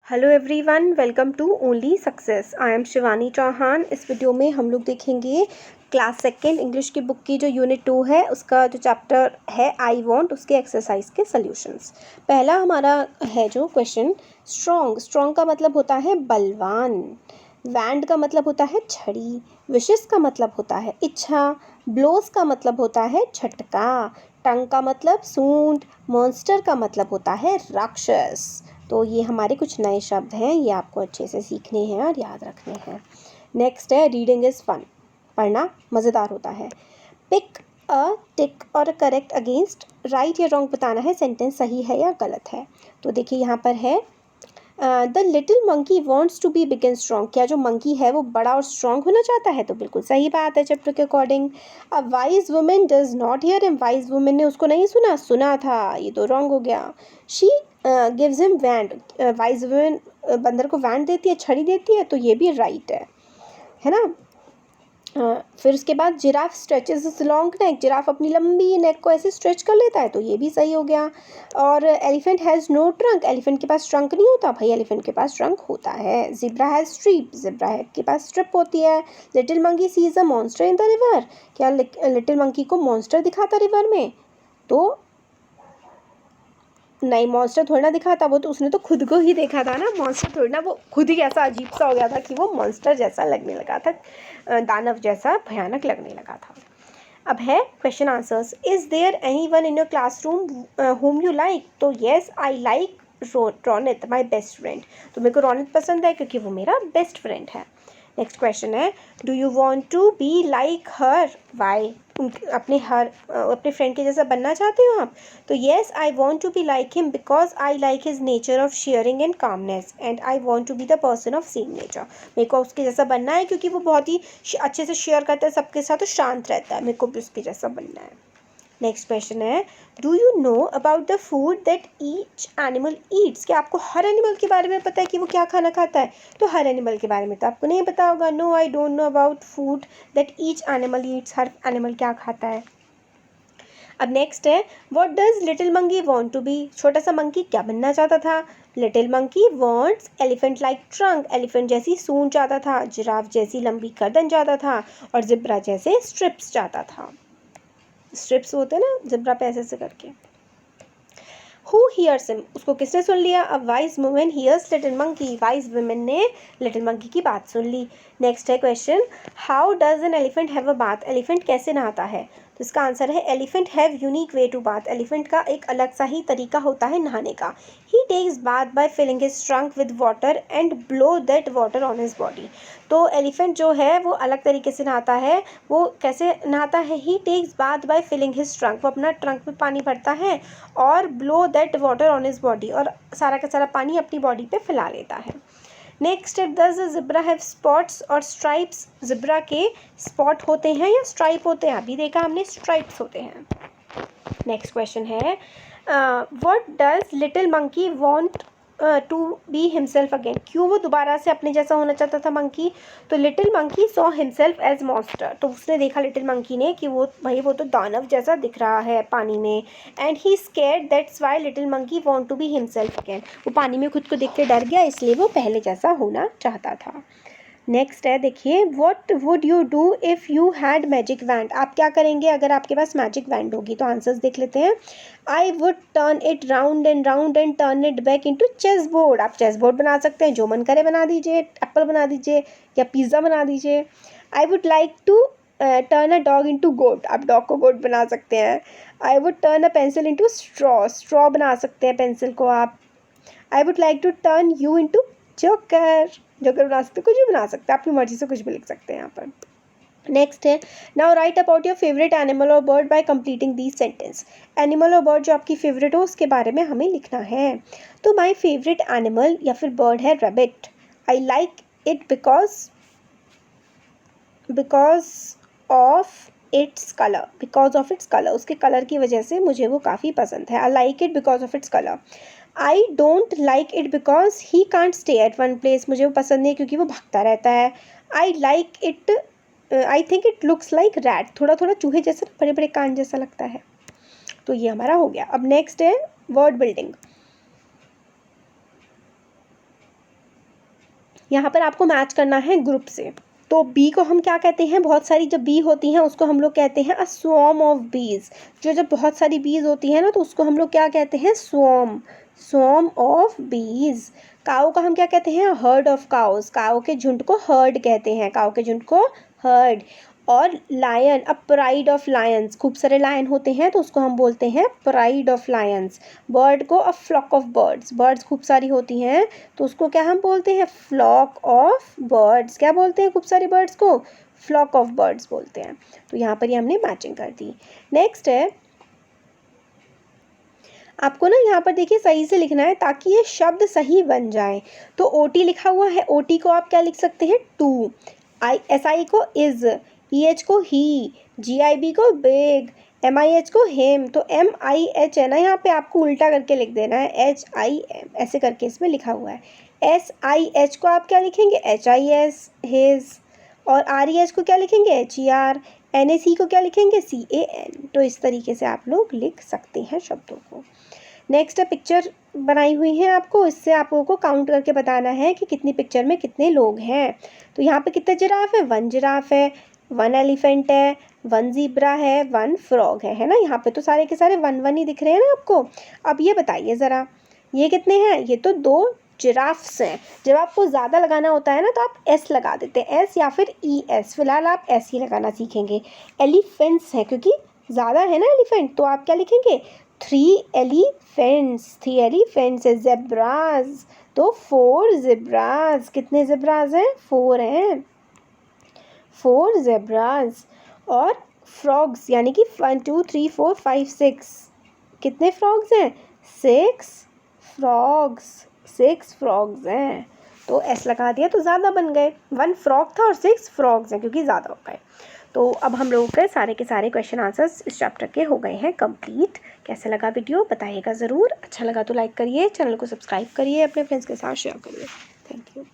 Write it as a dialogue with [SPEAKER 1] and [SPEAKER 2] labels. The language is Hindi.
[SPEAKER 1] Hello everyone, welcome to only success. I am Shivani Chauhan. इस वीडियो में हम लोग देखेंगे क्लास सेकेंड इंग्लिश की बुक की जो यूनिट 2 है उसका जो चैप्टर है आई वॉन्ट, उसके एक्सरसाइज के सॉल्यूशंस। पहला हमारा है जो क्वेश्चन, स्ट्रॉन्ग। स्ट्रॉन्ग का मतलब होता है बलवान। वैंड का मतलब होता है छड़ी। विशेस का मतलब होता है इच्छा। ब्लोस का मतलब होता है झटका। टंग का मतलब सूंड। मॉन्स्टर का मतलब होता है राक्षस। तो ये हमारे कुछ नए शब्द हैं, ये आपको अच्छे से सीखने हैं और याद रखने हैं। नेक्स्ट है रीडिंग इज़ फन। पढ़ना मज़ेदार होता है। पिक अ टिक और अ करेक्ट अगेंस्ट। राइट या रॉन्ग बताना है, सेंटेंस सही है या गलत है। तो देखिए यहाँ पर है the little monkey wants to be big and strong. क्या जो मंकी है वो बड़ा और स्ट्रॉन्ग होना चाहता है? तो बिल्कुल सही बात है चैप्टर के according. A wise women does not hear him. Wise women ने उसको नहीं सुना, सुना था, ये तो रॉन्ग हो गया। She gives him wand. Wise women बंदर को वैंड देती है, छड़ी देती है, तो ये भी राइट है ना। फिर उसके बाद giraffe stretches is long neck. Giraffe अपनी लंबी नेक को ऐसे स्ट्रेच कर लेता है, तो ये भी सही हो गया। और elephant has no trunk. Elephant के पास ट्रंक नहीं होता भाई, एलिफेंट के पास ट्रंक होता है। Zebra has strip. जिब्रा के पास स्ट्रिप होती है। Little monkey sees a monster in the river. क्या लिटिल मंकी को मॉन्स्टर दिखाता रिवर में? तो नहीं, मॉन्स्टर थोड़ी ना दिखा था, वो तो उसने तो खुद को ही देखा था ना। मॉन्स्टर थोड़ी ना, वो खुद ही ऐसा अजीब सा हो गया था कि वो मॉन्स्टर जैसा लगने लगा था, दानव जैसा भयानक लगने लगा था। अब है question answers. Is there anyone in your classroom whom you like? तो yes, I like Ronit, my best friend. तो मेरे को रोनित पसंद है क्योंकि वो मेरा बेस्ट फ्रेंड है। नेक्स्ट क्वेश्चन है, do you want to be like her? Why? अपने फ्रेंड के जैसा बनना चाहते हो आप? तो yes, I want to be like him because I like his nature of sharing and calmness and I want to be the person of same nature. मेरे को उसके जैसा बनना है क्योंकि वो बहुत ही अच्छे से शेयर करता है सबके साथ और शांत रहता है। मेरे को भी उसके जैसा बनना है। नेक्स्ट क्वेश्चन है, do you know about the food that each animal Yeats? क्या आपको हर एनिमल के बारे में पता है कि वो क्या खाना खाता है? तो हर एनिमल के बारे में तो आपको नहीं पता होगा। No, I don't know about food that each animal eats. हर एनिमल क्या खाता है। अब नेक्स्ट है, what does little monkey want to be? छोटा सा मंकी क्या बनना चाहता था? Little monkey wants elephant like trunk. Elephant जैसी सूंड चाहता था। जिराफ जैसी लंबी गर्दन चाहता था। और जिब्रा जैसे स्ट्रिप्स चाहता था। स्ट्रिप्स होते हैं ना जिब्रा पे ऐसे करके। Who hears him? उसको किसने सुन लिया? A wise women hears little monkey. Wise women ने लिटिल मंकी की बात सुन ली। नेक्स्ट है question, how does an elephant have a bath? Elephant कैसे नहाता है? तो इसका आंसर है, elephant have unique way to bath. Elephant का एक अलग सा ही तरीका होता है नहाने का। He takes bath by filling his trunk with water and blow that water on his body. तो एलिफेंट जो है वो अलग तरीके से नहाता है। वो कैसे नहाता है? He takes bath by filling his trunk. वो अपना ट्रंक में पानी भरता है और blow that water on his body, और सारा का सारा पानी अपनी बॉडी पे फैला लेता है। Next, does zebra have spots और स्ट्राइप्स? जिब्रा के स्पॉट होते हैं या स्ट्राइप होते हैं? अभी देखा हमने, स्ट्राइप्स होते हैं। नेक्स्ट क्वेश्चन है, what does little monkey want to be himself again? क्यों वो दोबारा से अपने जैसा होना चाहता था मंकी? तो little monkey saw himself as monster. तो उसने देखा लिटिल मंकी ने कि वो भाई वो तो दानव जैसा दिख रहा है पानी में। And he scared, that's why little monkey want to be himself again. वो पानी में खुद को देख के डर गया, इसलिए वो पहले जैसा होना चाहता था। नेक्स्ट है, देखिए, what would you do if you had magic wand? आप क्या करेंगे अगर आपके पास मैजिक वैंड होगी? तो आंसर्स देख लेते हैं। I would turn it round and turn it back into chess board. आप चेस बोर्ड बना सकते हैं, जो मन करे बना दीजिए, एप्पल बना दीजिए या पिज़्ज़ा बना दीजिए। I would like to turn a dog into goat. आप डॉग को गोट बना सकते हैं। I would turn a pencil into straw. Straw बना सकते हैं पेंसिल को आप। I would like to turn you into joker. Joker बना सकते, कुछ भी बना सकते हैं, अपनी मर्जी से कुछ भी लिख सकते हैं यहाँ पर। नेक्स्ट है, now write about your favourite animal और bird by completing these sentence. Animal और बर्ड जो आपकी फेवरेट हो उसके बारे में हमें लिखना है। तो माई फेवरेट एनिमल या फिर बर्ड है rabbit. I like it because of its colour. Because of its colour, उसके कलर की वजह से मुझे वो काफ़ी पसंद है। I like it because of its colour. I don't like it because he can't stay at one place. मुझे वो पसंद नहीं क्योंकि वो भागता रहता है। I like it, I think it looks like rat. थोड़ा थोड़ा चूहे जैसा, बड़े बड़े कान जैसा लगता है। तो ये हमारा हो गया। अब नेक्स्ट है वर्ड बिल्डिंग। यहाँ पर आपको मैच करना है ग्रुप से। तो बी को हम क्या कहते हैं, बहुत सारी जब बी होती हैं उसको हम लोग कहते हैं अ स्वॉर्म ऑफ बीज। जो जब बहुत सारी बीज होती हैं ना तो उसको हम लोग क्या कहते हैं, स्वॉर्म ऑफ बीज। काऊ का हम क्या कहते हैं, हर्ड ऑफ काउस। काऊ के झुंड को हर्ड कहते हैं, काऊ के झुंड को हर्ड। और lion, a pride of lions, खूब सारे लायन होते हैं तो उसको हम बोलते हैं प्राइड ऑफ लायंस। बर्ड को a flock of birds, birds खूब सारी होती हैं तो उसको क्या हम बोलते हैं, फ्लॉक ऑफ बर्ड्स। क्या बोलते हैं खूब सारी बर्ड्स को, फ्लॉक ऑफ बर्ड्स बोलते हैं। तो यहाँ पर ये हमने मैचिंग कर दी। नेक्स्ट है, आपको ना यहाँ पर देखिए सही से लिखना है ताकि ये शब्द सही बन जाए। तो ओटी लिखा हुआ है, ओटी को आप क्या लिख सकते हैं, टू। SI को इज, EH को ही, GIB को बिग, MIH को हिम। तो MIH है ना, यहाँ पे आपको उल्टा करके लिख देना है, HIM ऐसे करके इसमें लिखा हुआ है। SIH को आप क्या लिखेंगे, HIS हिज। और REH को क्या लिखेंगे, HER। NAC को क्या लिखेंगे, CAN। तो इस तरीके से आप लोग लिख सकते हैं शब्दों को। नेक्स्ट है, पिक्चर बनाई हुई है आपको, इससे आप लोगों को काउंट करके बताना है कि कितनी पिक्चर में कितने लोग हैं। तो यहाँ पे कितने जिराफ है, 1 जिराफ है, 1 एलिफेंट है, 1 ज़ीब्रा है, 1 फ्रॉग है ना। यहाँ पे तो सारे के सारे 1 ही दिख रहे हैं ना आपको। अब ये बताइए ज़रा, ये कितने हैं, ये तो 2 जिराफ्स हैं। जब आपको ज़्यादा लगाना होता है ना तो आप S लगा देते हैं, S या फिर ES। फिलहाल आप S ही लगाना सीखेंगे। एलिफेंट्स हैं क्योंकि ज़्यादा है ना एलिफेंट, तो आप क्या लिखेंगे, 3 एलिफेंट्स। 3 एलिफेंट्स है। ज़ेब्राज, तो 4 ज़ेब्राज। कितने ज़ेब्राज हैं, 4 हैं, 4 ज़ेब्राज। और फ्रॉग्स यानी कि 1 2 3 4 5 6, कितने फ्रॉग्स हैं, 6 फ्रॉग्स, 6 फ्रॉग्स हैं। तो S लगा दिया तो ज़्यादा बन गए, 1 फ्रॉग था और 6 फ्रॉग्स हैं क्योंकि ज़्यादा हो गए। तो अब हम लोगों के सारे के सारे क्वेश्चन आंसर्स इस चैप्टर के हो गए हैं कंप्लीट। कैसा लगा वीडियो बताइएगा ज़रूर, अच्छा लगा तो लाइक करिए, चैनल को सब्सक्राइब करिए, अपने फ्रेंड्स के साथ शेयर करिए। Thank you.